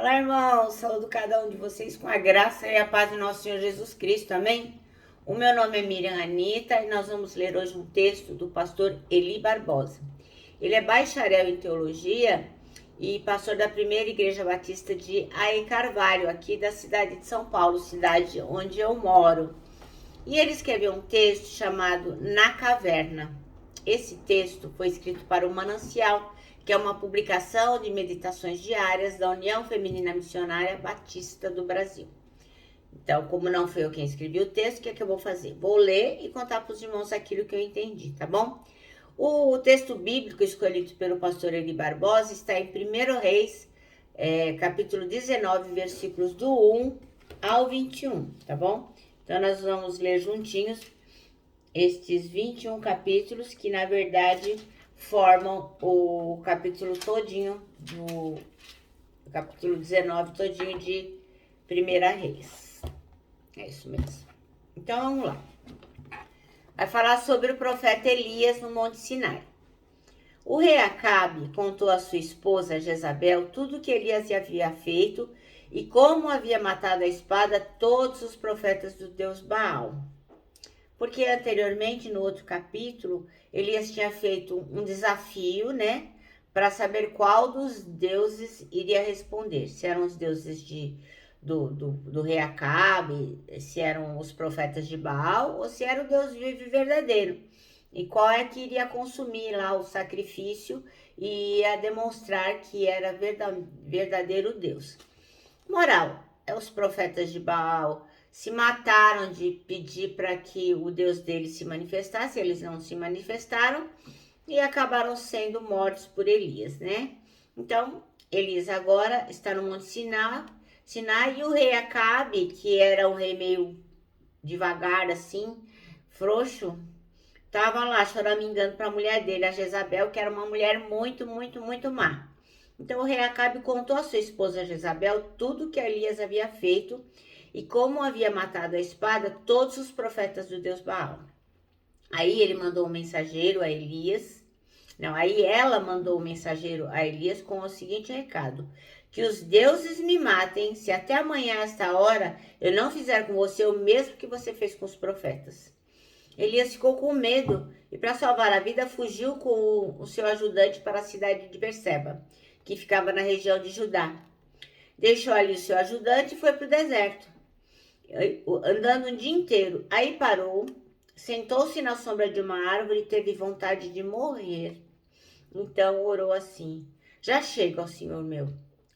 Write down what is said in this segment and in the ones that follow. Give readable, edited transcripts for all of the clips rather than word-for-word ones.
Olá, irmãos. Saúdo cada um de vocês com a graça e a paz do nosso Senhor Jesus Cristo. Amém? O meu nome é Miriam Anita e nós vamos ler hoje um texto do pastor Eli Barbosa. Ele é bacharel em teologia e pastor da primeira igreja batista de Ae Carvalho, aqui da cidade de São Paulo, cidade onde eu moro. E ele escreveu um texto chamado Na Caverna. Esse texto foi escrito para o Manancial, que é uma publicação de meditações diárias da União Feminina Missionária Batista do Brasil. Então, como não foi eu quem escrevi o texto, o que é que eu vou fazer? Vou ler e contar para os irmãos aquilo que eu entendi, tá bom? O texto bíblico escolhido pelo pastor Eli Barbosa está em 1 Reis, capítulo 19, versículos do 1 ao 21, tá bom? Então, nós vamos ler juntinhos estes 21 capítulos que, na verdade, formam o capítulo todinho o capítulo 19 todinho de 1 Reis. É isso mesmo. Então, vamos lá. Vai falar sobre o profeta Elias no Monte Sinai. O rei Acabe contou à sua esposa Jezabel tudo o que Elias havia feito e como havia matado a espada todos os profetas do Deus Baal. Porque anteriormente, no outro capítulo, Elias tinha feito um desafio, né? Para saber qual dos deuses iria responder. Se eram os deuses do rei Acabe, se eram os profetas de Baal, ou se era o Deus vivo e verdadeiro. E qual é que iria consumir lá o sacrifício e ia demonstrar que era verdadeiro Deus. Moral, os profetas de Baal se mataram de pedir para que o Deus deles se manifestasse, eles não se manifestaram e acabaram sendo mortos por Elias, né? Então, Elias agora está no Monte Sinai e o rei Acabe, que era um rei meio devagar assim, frouxo, estava lá choramingando para a mulher dele, a Jezabel, que era uma mulher muito, muito, muito má. Então o rei Acabe contou à sua esposa Jezabel tudo que Elias havia feito e como havia matado a espada todos os profetas do Deus Baal. Aí ele mandou um mensageiro a Elias. Aí ela mandou um mensageiro a Elias com o seguinte recado: que os deuses me matem se até amanhã esta hora eu não fizer com você o mesmo que você fez com os profetas. Elias ficou com medo e, para salvar a vida, fugiu com o seu ajudante para a cidade de Berseba, que ficava na região de Judá. Deixou ali o seu ajudante e foi para o deserto, andando um dia inteiro. Aí parou, sentou-se na sombra de uma árvore e teve vontade de morrer. Então orou assim: já chega, ó Senhor meu,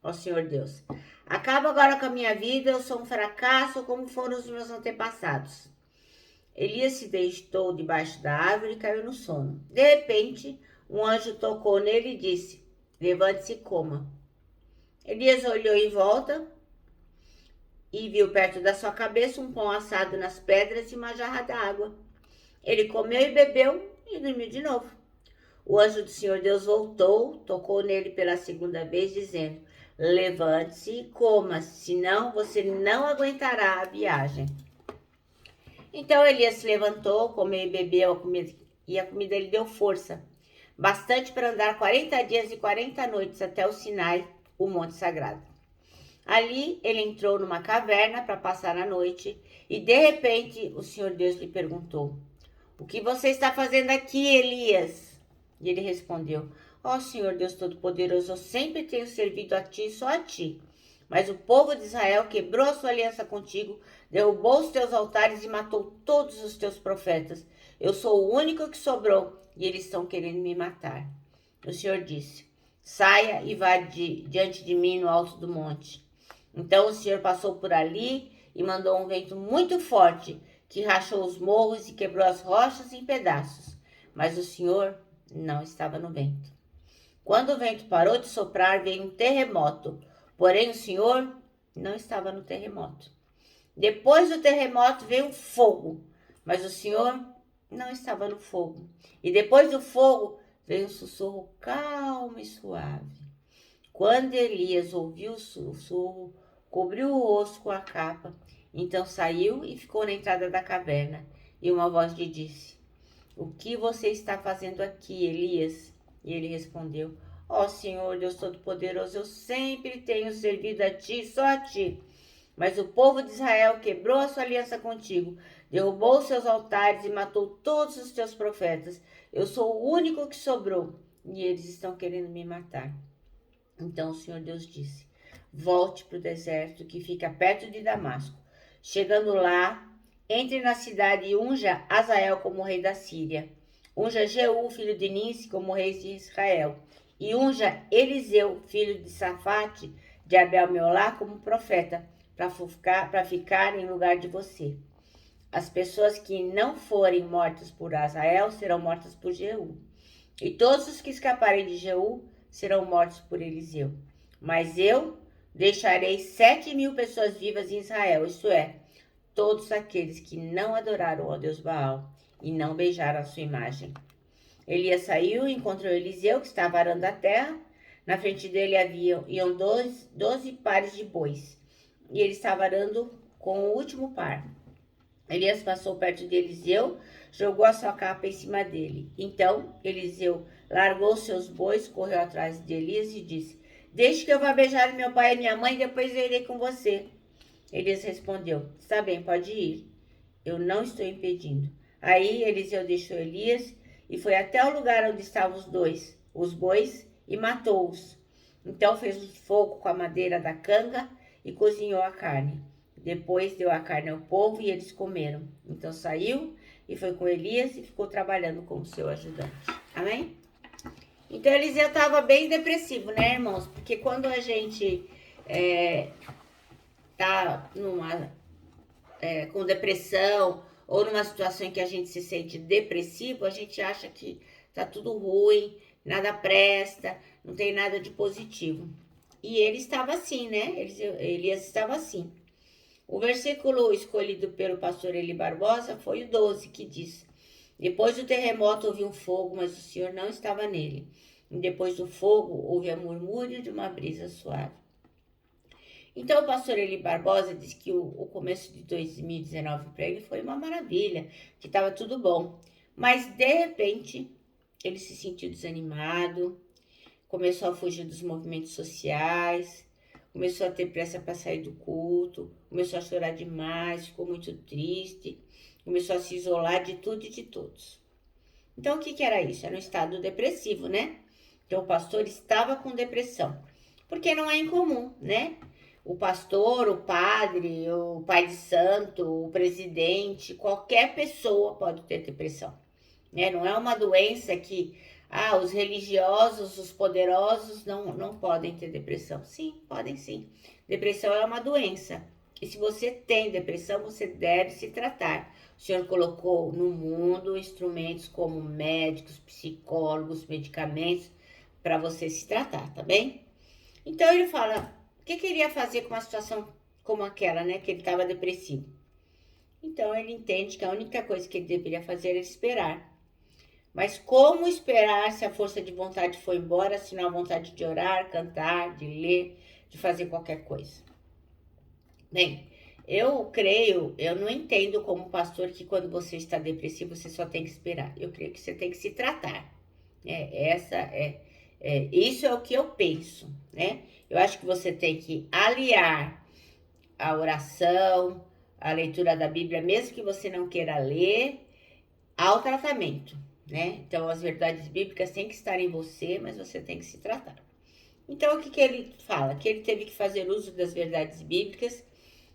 ó Senhor Deus. Acaba agora com a minha vida, eu sou um fracasso como foram os meus antepassados. Elias se deitou debaixo da árvore e caiu no sono. De repente, um anjo tocou nele e disse: levante-se e coma. Elias olhou em volta e viu perto da sua cabeça um pão assado nas pedras e uma jarra d'água. Ele comeu e bebeu e dormiu de novo. O anjo do Senhor Deus voltou, tocou nele pela segunda vez, dizendo: levante-se e coma, senão você não aguentará a viagem. Então Elias se levantou, comeu e bebeu a comida, e a comida lhe deu força, bastante para andar 40 dias e 40 noites até o Sinai, o monte sagrado. Ali ele entrou numa caverna para passar a noite e de repente o Senhor Deus lhe perguntou: o que você está fazendo aqui, Elias? E ele respondeu: ó Senhor Deus Todo-Poderoso, eu sempre tenho servido a ti e só a ti. Mas o povo de Israel quebrou a sua aliança contigo, derrubou os teus altares e matou todos os teus profetas. Eu sou o único que sobrou e eles estão querendo me matar. O Senhor disse: saia e vá diante de mim no alto do monte. Então o Senhor passou por ali e mandou um vento muito forte que rachou os morros e quebrou as rochas em pedaços. Mas o Senhor não estava no vento. Quando o vento parou de soprar, veio um terremoto. Porém, o Senhor não estava no terremoto. Depois do terremoto veio um fogo, mas o Senhor não estava no fogo. E depois do fogo veio um sussurro calmo e suave. Quando Elias ouviu o sussurro, cobriu o rosto com a capa. Então saiu e ficou na entrada da caverna. E uma voz lhe disse: o que você está fazendo aqui, Elias? E ele respondeu: Ó Senhor, Deus Todo-Poderoso, eu sempre tenho servido a Ti, só a Ti. Mas o povo de Israel quebrou a sua aliança contigo, derrubou os seus altares e matou todos os teus profetas. Eu sou o único que sobrou e eles estão querendo me matar. Então o Senhor Deus disse: volte para o deserto que fica perto de Damasco. Chegando lá, entre na cidade e unja Azael como rei da Síria. Unja Jeú, filho de Ninsi, como rei de Israel. E unja Eliseu, filho de Safate, de Abel-Meolá, como profeta, para ficar em lugar de você. As pessoas que não forem mortas por Azael serão mortas por Jeú. E todos os que escaparem de Jeú serão mortos por Eliseu. Mas eu deixarei 7.000 pessoas vivas em Israel, isto é, todos aqueles que não adoraram ao Deus Baal e não beijaram a sua imagem. Elias saiu e encontrou Eliseu, que estava arando a terra. Na frente dele iam 12 pares de bois, e ele estava arando com o último par. Elias passou perto de Eliseu, jogou a sua capa em cima dele. Então Eliseu largou seus bois, correu atrás de Elias e disse: deixe que eu vá beijar meu pai e minha mãe, depois eu irei com você. Elias respondeu: está bem, pode ir. Eu não estou impedindo. Aí Eliseu deixou Elias e foi até o lugar onde estavam os bois, e matou-os. Então fez um fogo com a madeira da canga e cozinhou a carne. Depois deu a carne ao povo e eles comeram. Então saiu e foi com Elias e ficou trabalhando como seu ajudante. Amém? Então Eliseu estava bem depressivo, né, irmãos? Porque quando a gente tá com depressão ou numa situação em que a gente se sente depressivo, a gente acha que tá tudo ruim, nada presta, não tem nada de positivo. E ele estava assim, né? Elias estava assim. O versículo escolhido pelo pastor Eli Barbosa foi o 12, que diz: depois do terremoto houve um fogo, mas o Senhor não estava nele. E depois do fogo houve a murmúrio de uma brisa suave. Então o pastor Eli Barbosa diz que o começo de 2019 para ele foi uma maravilha, que estava tudo bom. Mas de repente ele se sentiu desanimado, começou a fugir dos movimentos sociais, começou a ter pressa para sair do culto, começou a chorar demais, ficou muito triste, começou a se isolar de tudo e de todos. Então o que era isso? Era um estado depressivo, né? Então o pastor estava com depressão, porque não é incomum, né? O pastor, o padre, o pai de santo, o presidente, qualquer pessoa pode ter depressão, né? Não é uma doença que os religiosos, os poderosos não podem ter depressão. Sim, podem sim. Depressão é uma doença. E se você tem depressão, você deve se tratar. O Senhor colocou no mundo instrumentos como médicos, psicólogos, medicamentos para você se tratar, tá bem? Então ele fala, o que ele ia fazer com uma situação como aquela, né? Que ele estava depressivo. Então ele entende que a única coisa que ele deveria fazer era esperar. Mas como esperar se a força de vontade foi embora, se não a vontade de orar, cantar, de ler, de fazer qualquer coisa? Bem, eu não entendo como pastor que quando você está depressivo você só tem que esperar. Eu creio que você tem que se tratar. Isso é o que eu penso, né? Eu acho que você tem que aliar a oração, a leitura da Bíblia, mesmo que você não queira ler, ao tratamento, né? Então, as verdades bíblicas têm que estar em você, mas você tem que se tratar. Então, o que ele fala? Que ele teve que fazer uso das verdades bíblicas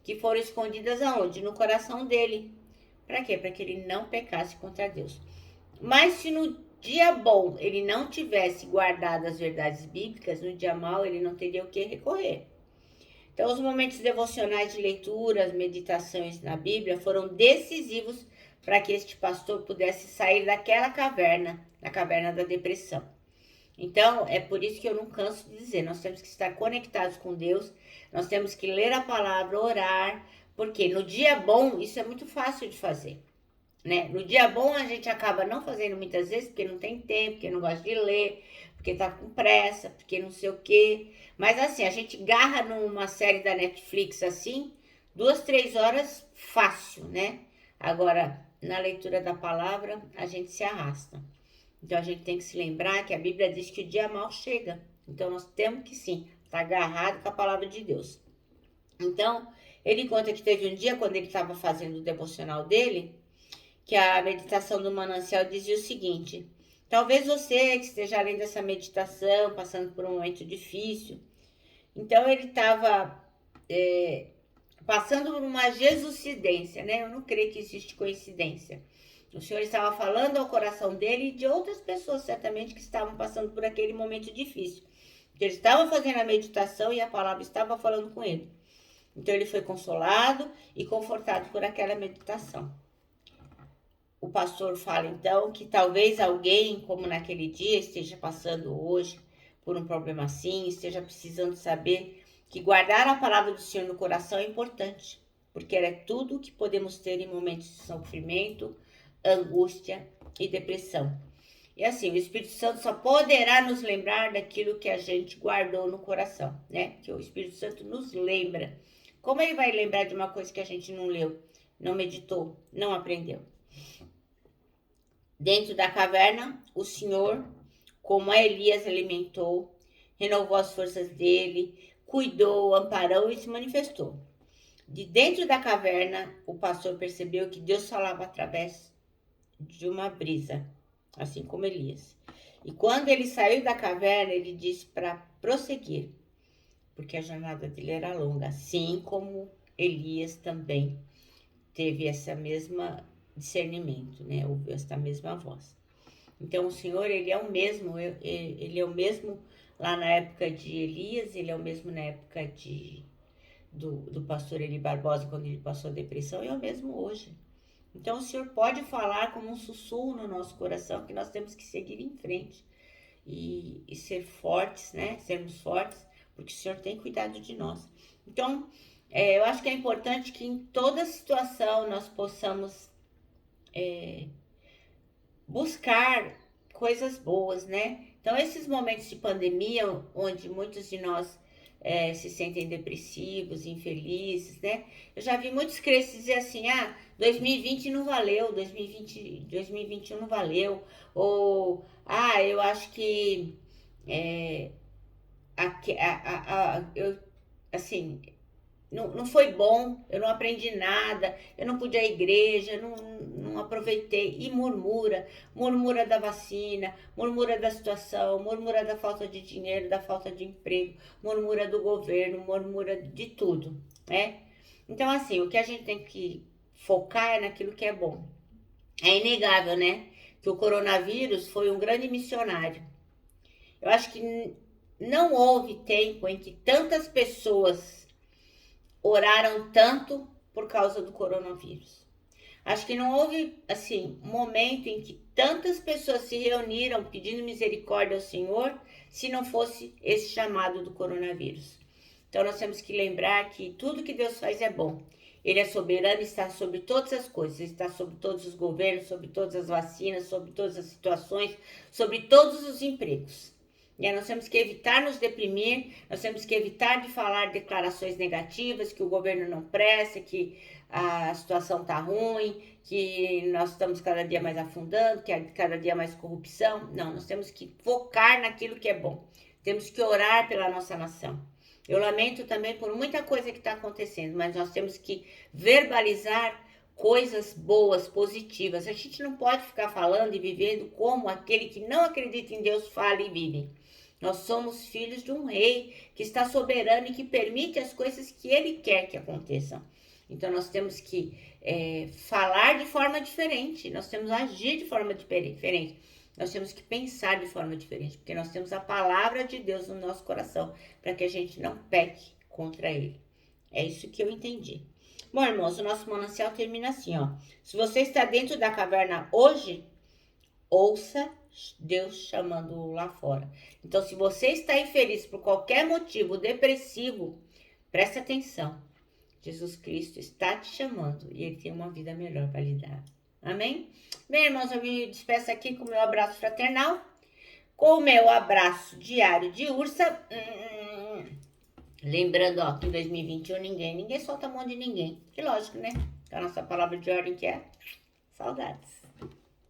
que foram escondidas aonde? No coração dele. Para quê? Para que ele não pecasse contra Deus. Mas se no dia bom ele não tivesse guardado as verdades bíblicas, no dia mau ele não teria o que recorrer. Então, os momentos devocionais de leitura, as meditações na Bíblia foram decisivos para que este pastor pudesse sair daquela caverna, da caverna da depressão. Então, é por isso que eu não canso de dizer, nós temos que estar conectados com Deus, nós temos que ler a palavra, orar, porque no dia bom isso é muito fácil de fazer, né? No dia bom a gente acaba não fazendo muitas vezes, porque não tem tempo, porque não gosta de ler, porque tá com pressa, porque não sei o quê. Mas assim, a gente garra numa série da Netflix assim, 2, 3 horas, fácil, né? Agora, na leitura da palavra, a gente se arrasta. Então a gente tem que se lembrar que a Bíblia diz que o dia mal chega. Então nós temos que sim estar agarrado com a palavra de Deus. Então ele conta que teve um dia quando ele estava fazendo o devocional dele, que a meditação do manancial dizia o seguinte: talvez você que esteja além dessa meditação, passando por um momento difícil. Então ele estava passando por uma jesucidência, né? Eu não creio que existe coincidência. O Senhor estava falando ao coração dele e de outras pessoas, certamente, que estavam passando por aquele momento difícil. Ele estava fazendo a meditação e a palavra estava falando com ele. Então ele foi consolado e confortado por aquela meditação. O pastor fala então que talvez alguém, como naquele dia, esteja passando hoje por um problema assim, esteja precisando saber que guardar a palavra do Senhor no coração é importante, porque ela é tudo o que podemos ter em momentos de sofrimento, angústia e depressão. E assim, o Espírito Santo só poderá nos lembrar daquilo que a gente guardou no coração, né? Que o Espírito Santo nos lembra. Como ele vai lembrar de uma coisa que a gente não leu, não meditou, não aprendeu? Dentro da caverna, o Senhor, como a Elias alimentou, renovou as forças dele, cuidou, amparou e se manifestou. De dentro da caverna, o pastor percebeu que Deus falava através de uma brisa, assim como Elias. E quando ele saiu da caverna, ele disse para prosseguir, porque a jornada dele era longa, assim como Elias também teve essa mesma discernimento, né? Ouviu essa mesma voz. Então o Senhor, ele é o mesmo lá na época de Elias, ele é o mesmo na época do pastor Eli Barbosa, quando ele passou a depressão, e é o mesmo hoje. Então o Senhor pode falar como um sussurro no nosso coração, que nós temos que seguir em frente e ser fortes, né? Sermos fortes, porque o Senhor tem cuidado de nós. Então, eu acho que é importante que em toda situação nós possamos buscar coisas boas, né? Então, esses momentos de pandemia, onde muitos de nós se sentem depressivos, infelizes, né? Eu já vi muitos crentes dizer assim: 2020 não valeu, 2021 não valeu, ou eu acho que eu, assim, não foi bom, eu não aprendi nada, eu não pude ir à igreja, não aproveitei. E murmura da vacina, murmura da situação, murmura da falta de dinheiro, da falta de emprego, murmura do governo, murmura de tudo, né? Então, assim, o que a gente tem que focar é naquilo que é bom. É inegável, né? Que o coronavírus foi um grande missionário. Eu acho que não houve tempo em que tantas pessoas oraram tanto por causa do coronavírus. Acho que não houve, assim, um momento em que tantas pessoas se reuniram pedindo misericórdia ao Senhor, se não fosse esse chamado do coronavírus. Então nós temos que lembrar que tudo que Deus faz é bom. Ele é soberano e está sobre todas as coisas, ele está sobre todos os governos, sobre todas as vacinas, sobre todas as situações, sobre todos os empregos. Nós temos que evitar nos deprimir, nós temos que evitar de falar declarações negativas, que o governo não presta, que a situação está ruim, que nós estamos cada dia mais afundando, que há cada dia mais corrupção. Não, nós temos que focar naquilo que é bom. Temos que orar pela nossa nação. Eu lamento também por muita coisa que está acontecendo, mas nós temos que verbalizar coisas boas, positivas. A gente não pode ficar falando e vivendo como aquele que não acredita em Deus fala e vive. Nós somos filhos de um rei que está soberano e que permite as coisas que ele quer que aconteçam. Então nós temos que falar de forma diferente, nós temos que agir de forma diferente, nós temos que pensar de forma diferente, porque nós temos a palavra de Deus no nosso coração, para que a gente não peque contra ele. É isso que eu entendi. Bom, irmãos, o nosso manancial termina assim, ó. Se você está dentro da caverna hoje, ouça Deus chamando lá fora. Então, se você está infeliz por qualquer motivo, depressivo, preste atenção. Jesus Cristo está te chamando e Ele tem uma vida melhor para lhe dar. Amém? Bem, irmãos, eu me despeço aqui com o meu abraço fraternal, com o meu abraço diário de ursa. Lembrando, ó, que em 2021 ninguém solta a mão de ninguém. Que lógico, né? A nossa palavra de ordem que é saudades.